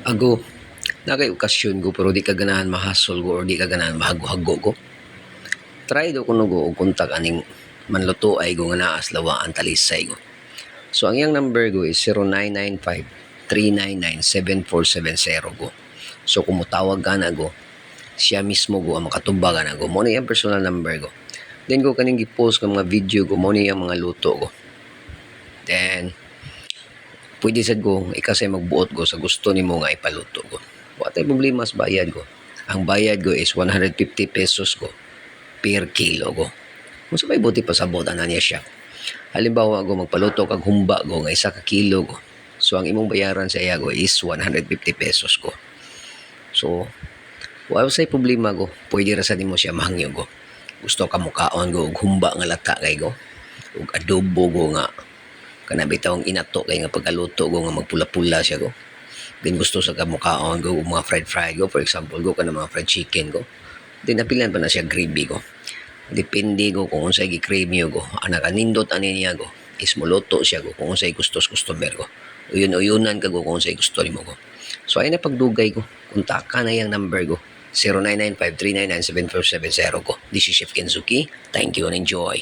Ago, nakay okasyon ko pero di ka ganahan mahasol ko or di ka ganahan mahago-hago ko. Try do kuno go og kontak aning manluto ay go nga naa Lawaan Talisay go. So ang iyang number go is 0995-399-7470 go. So kung motawag ka na go, siya mismo go ang makatubag ka na go. Mo na yung personal number go. Then go kaning gi-post ng mga video go, mo na yung mga luto go. Then pwede sad ko ikasay magbuot go sa gusto nimo nga ipaluto go. Wa tay problema sa bayad go. Ang bayad go is 150 pesos go per kilo go. Kung sa may buti pasabot ana niya siya. Halimbawa go magpaluto kag humba go nga 1 ka kilo go. So ang imong bayaran sa iya go is 150 pesos go. So wala say problema go. Pwede ra sad nimo siya mahangyo go. Gusto ka mukaon go og humba nga lata kay go. Ug adobo go nga kana bitawng inato kay nga pagkaluto go nga magpula-pula siya go. Then gusto sa kamukaon go mga fried go, for example go kana mga fried chicken go. Then napilan pa na siya gravy go. Depende go kung unsay gi-crave go. Ana kanindot ani niya go. Is muluto siya go kung unsay gustos customer go. Uyun-uyunan ka go kung unsay gusto nimo go. So ay na pagdugay go. Kontakan na yang number go. 0995-399-7470 ko. This is Chef Kensuki. Thank you and enjoy.